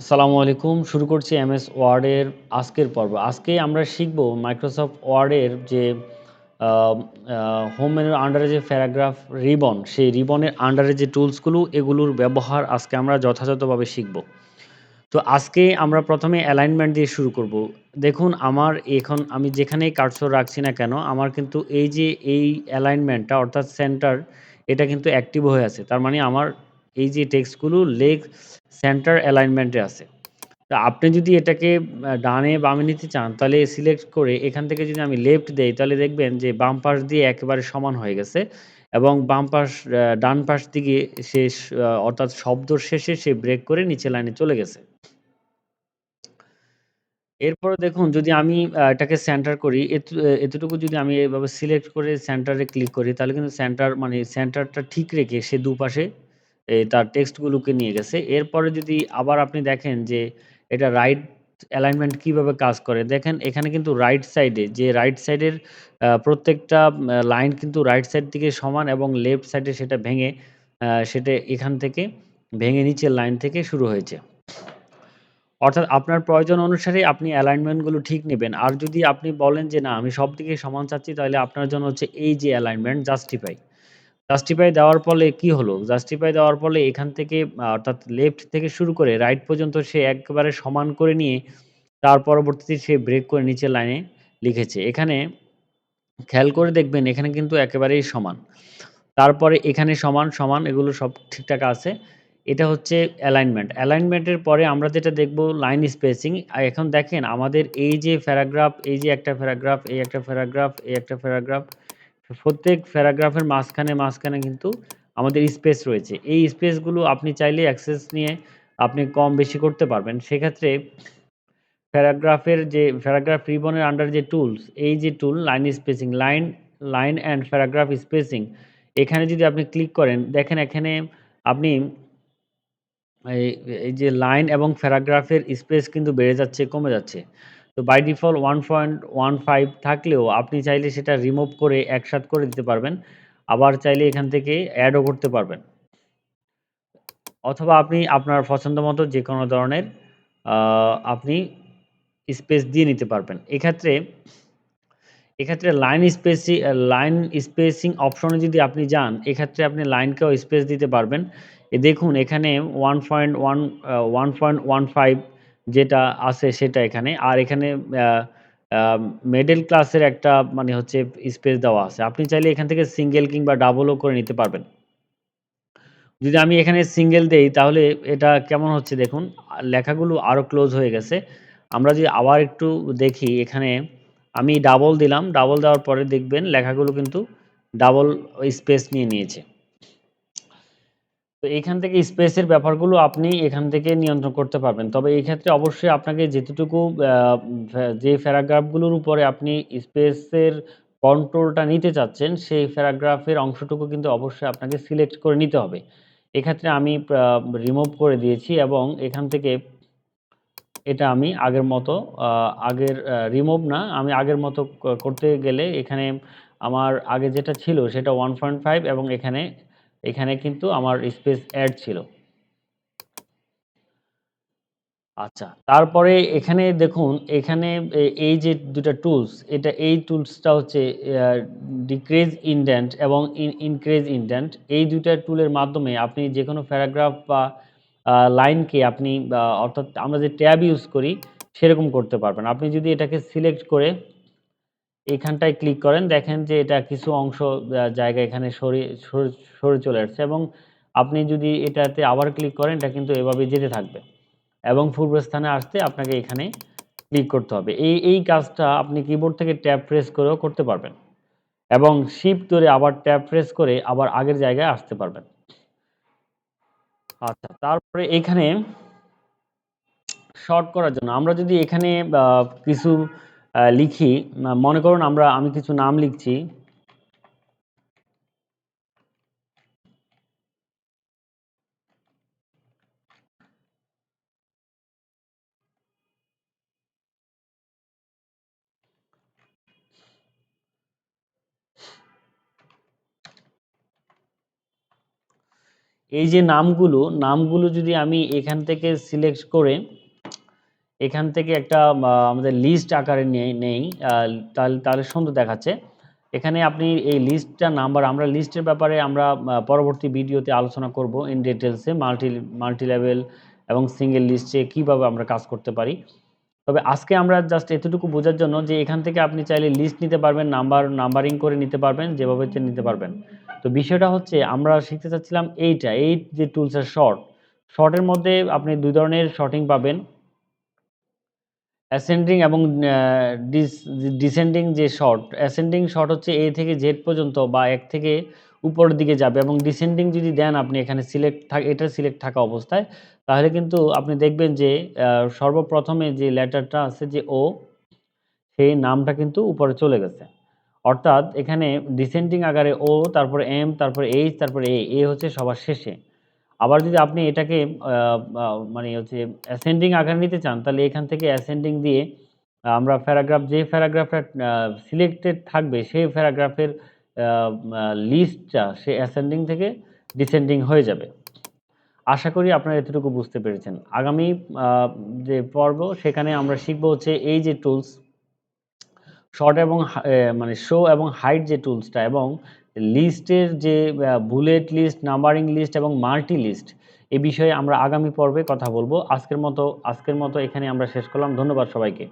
আসসালামু আলাইকুম। শুরু করছি এমএস ওয়ার্ডের আজকের পর্ব। আজকে আমরা শিখব মাইক্রোসফট ওয়ার্ডের যে আ আ হোম মেনুর আন্ডারে যে প্যারাগ্রাফ রিবন, সেই রিবনের আন্ডারে যে টুলসগুলো এগুলোর ব্যবহার আজকে আমরা যথাযথভাবে শিখব। তো আজকে আমরা ১ম এ অ্যালাইনমেন্ট দিয়ে শুরু করব। দেখুন আমার এখন আমি যেখানেই কার্সর রাখছি না কেন, আমার কিন্তু এই যে এই অ্যালাইনমেন্টটা অর্থাৎ সেন্টার এটা কিন্তু অ্যাক্টিভ হয়ে আছে। তার মানে আমার এই যে টেক্সটগুলো লেগ সেন্টার অ্যালাইনমেন্টে আছে। তো আপনি যদি এটাকে ডানে বামে নিতে চান তাহলে সিলেক্ট করে এখান থেকে যদি আমি লেফট দেই তাহলে দেখবেন যে বাম পাশ দিয়ে একেবারে সমান হয়ে গেছে এবং বাম পাশ ডান পাশ দিকে শেষ অর্থাৎ শব্দর শেষে সে ব্রেক করে নিচের লাইনে চলে গেছে। এরপরে দেখুন যদি আমি এটাকে সেন্টার করি এতটুকু যদি আমি এভাবে সিলেক্ট করে সেন্টারে ক্লিক করি তাহলে কিন্তু সেন্টার মানে সেন্টারটা ঠিক রেখে সে দুপাশে তার টেক্সটগুলোকে নিয়ে গেছে। এরপরে যদি আবার আপনি দেখেন যে এটা রাইট অ্যালাইনমেন্ট কিভাবে কাজ করে। দেখেন এখানে কিন্তু রাইট সাইডে যে রাইট সাইডের প্রত্যেকটা লাইন কিন্তু রাইট সাইড থেকে সমান এবং লেফট সাইডে সেটা ভেঙে সেটা এখান থেকে ভেঙে নিচের লাইন থেকে শুরু হয়েছে। অর্থাৎ আপনার প্রয়োজন অনুসারে আপনি অ্যালাইনমেন্টগুলো ঠিক নিবেন। আর যদি আপনি বলেন যে, "না, আমি সবদিকে সমান চাচ্ছি," তাহলে আপনার জন্য হচ্ছে এই যে অ্যালাইনমেন্ট জাস্টিফাই। জাস্টিফাই দেওয়ার ফলে কি হলো? জাস্টিফাই দেওয়ার ফলে এখান থেকে অর্থাৎ লেফট থেকে শুরু করে রাইট পর্যন্ত সে একেবারে সমান করে নিয়ে তার পরবর্তীতে সে ব্রেক করে নিচের লাইনে লিখেছে। এখানে খেয়াল করে দেখবেন এখানে কিন্তু একেবারেই সমান। তারপরে এখানে সমান, সমান এগুলো সব ঠিকঠাক আছে। এটা হচ্ছে অ্যালাইনমেন্ট। অ্যালাইনমেন্টের পরে আমরা যেটা দেখব লাইন স্পেসিং। এখন দেখেন আমাদের এই যে প্যারাগ্রাফ, এই যে একটা প্যারাগ্রাফ, এই একটা প্যারাগ্রাফ, এই একটা প্যারাগ্রাফ। প্রত্যেক প্যারাগ্রাফের মাঝখানে, মাঝখানে কিন্তু আমাদের স্পেস রয়েছে। এই স্পেসগুলো আপনি চাইলে অ্যাক্সেস নিয়ে আপনি কম বেশি করতে পারবেন। সেক্ষেত্রে প্যারাগ্রাফের যে প্যারাগ্রাফ রিবনের আন্ডার যে টুলস, এই যে tool line spacing, line and paragraph spacing এখানে যদি আপনি ক্লিক করেন, দেখেন এখানে আপনি এই এই যে লাইন এবং প্যারাগ্রাফের স্পেস কিন্তু বেড়ে যাচ্ছে, কমে যাচ্ছে। তো বাই ডিফল্ট 1.15 থাকলেও আপনি চাইলে সেটা রিমুভ করে একসাথ করে দিতে পারবেন। আবার চাইলে এখান থেকে এডও করতে পারবেন। অথবা আপনি আপনার পছন্দমতো যেকোনো ধরনের আ আপনি স্পেস দিয়ে নিতে পারবেন। এক্ষেত্রে লাইন স্পেসিং অপশনে যদি আপনি যান, এক্ষেত্রে আপনি লাইনকেও স্পেস দিতে পারবেন। দেখুন এখানে 1.15 যেটা আছে সেটা এখানে। আর এখানে আ আ মিডল ক্লাসের একটা মানে হচ্ছে স্পেস দেওয়া আছে। আপনি চাইলে এখান থেকে সিঙ্গেল কিংবা ডাবলও করে নিতে পারবেন। যদি আমি এখানে সিঙ্গেল দেই তাহলে এটা কেমন হচ্ছে দেখুন। লেখাগুলো আরো ক্লোজ হয়ে গেছে। আমরা যদি আবার একটু দেখি এখানে আমি ডাবল দিলাম। ডাবল দেওয়ার পরে দেখবেন লেখাগুলো কিন্তু ডাবল স্পেস নিয়ে নিয়েছে। তো এইখান থেকে স্পেসের ব্যাপারগুলো আপনি এখান থেকে নিয়ন্ত্রণ করতে পারবেন। তবে এই ক্ষেত্রে অবশ্যই আপনাকে যেতটুকু যে প্যারাগ্রাফগুলোর উপরে আপনি স্পেসের কন্ট্রোলটা নিতে চাচ্ছেন, সেই প্যারাগ্রাফের অংশটুকু কিন্তু অবশ্যই আপনাকে সিলেক্ট করে নিতে হবে। এক্ষেত্রে আমি রিমুভ করে দিয়েছি এবং এখান থেকে এটা আমি আগের মতো আ আগের রিমুভ না, আমি আগের মতো করতে গেলে এখানে আমার আগে যেটা ছিল সেটা 1.5 এবং এখানে কিন্তু আমার স্পেস এড ছিল। আচ্ছা, তারপরে এখানে দেখুন, এখানে এই যে ২ টা টুলস, এই টুলসটা হচ্ছে আ ডিক্রিজ ইনডেন্ট এবং ইনক্রিজ ইনডেন্ট। এই ২ টা টুলের মাধ্যমে আপনি যেকোনো প্যারাগ্রাফ বা লাইনকে আপনি অর্থাৎ আমরা যে ট্যাব ইউজ করি, সেরকম করতে পারবেন। আপনি যদি এটাকে সিলেক্ট করে এইখানটায় ক্লিক করেন, দেখেন যে এটা কিছু অংশ জায়গা এখানে সরে চলে আসছে এবং আপনি যদি এটাতে আবার ক্লিক করেন, এটা কিন্তু এভাবে যেতে থাকবে। এবং পূর্বস্থানে আসতে আপনাকে এখানে ক্লিক করতে হবে। এই কাজটা আপনি কিবোর্ড থেকে ট্যাব প্রেস করেও করতে পারবেন এবং শিফট ধরে আবার ট্যাব প্রেস করে আবার আগের জায়গায় আসতে পারবেন। আচ্ছা, তারপরে এখানে শর্ট করার জন্য আমরা যদি এখানে কিছু লিখি, মনে করুন আমি কিছু নাম লিখছি। এই যে নামগুলো যদি আমি এখান থেকে সিলেক্ট করে এখান থেকে একটা আমাদের লিস্ট আকারে নেই, তাহলে তাহলে সুন্দর দেখাচ্ছে। এখানে আপনি এই লিস্টটা নাম্বার, আমরা লিস্টের ব্যাপারে আমরা পরবর্তী ভিডিওতে আলোচনা করব ইন ডিটেলসে, মাল্টি লেভেল এবং সিঙ্গেল লিস্টে কীভাবে আমরা কাজ করতে পারি। তবে আজকে আমরা জাস্ট এতটুকু বোঝার জন্য যে এখান থেকে আপনি চাইলে লিস্ট নিতে পারবেন, নাম্বারিং করে নিতে পারবেন, যেভাবে নিতে পারবেন। তো বিষয়টা হচ্ছে আমরা শিখতে চাচ্ছিলাম এই যে টুলসের শর্টের মধ্যে আপনি দুই ধরনের শর্টিং পাবেন, অ্যাসেন্ডিং এবং ডিসেন্ডিং। যে অ্যাসেন্ডিং শর্ট হচ্ছে এ থেকে জেড পর্যন্ত বা এক থেকে উপরের দিকে যাবে, এবং ডিসেন্ডিং যদি দেন আপনি এখানে এটা সিলেক্ট থাকা অবস্থায়, তাহলে কিন্তু আপনি দেখবেন যে সর্বপ্রথমে যে লেটারটা আছে যে ও, সেই নামটা কিন্তু উপরে চলে গেছে। অর্থাৎ এখানে ডিসেন্ডিং আকারে ও, তারপরে এম, তারপরে এইচ, তারপরে এ হচ্ছে সবার শেষে। আবার যদি আপনি এটাকে মানে হচ্ছে অ্যাসেন্ডিং আকারে নিতে চান, তাহলে এখান থেকে অ্যাসেন্ডিং দিয়ে আমরা যে প্যারাগ্রাফটা সিলেক্টেড থাকবে সেই প্যারাগ্রাফের লিস্টটা সে অ্যাসেন্ডিং থেকে ডিসেন্ডিং হয়ে যাবে। আশা করি আপনারা এতটুকু বুঝতে পেরেছেন। আগামী যে পর্ব, সেখানে আমরা শিখব হচ্ছে এই যে টুলস শর্ট এবং মানে শো এবং হাইড যে টুলসটা, এবং লিস্টের যে বুলেট লিস্ট, নাম্বারিং লিস্ট এবং মাল্টি লিস্ট, এ বিষয়ে আমরা আগামী পর্বে কথা বলবো। আজকের মতো এখানে আমরা শেষ করলাম। ধন্যবাদ সবাইকে।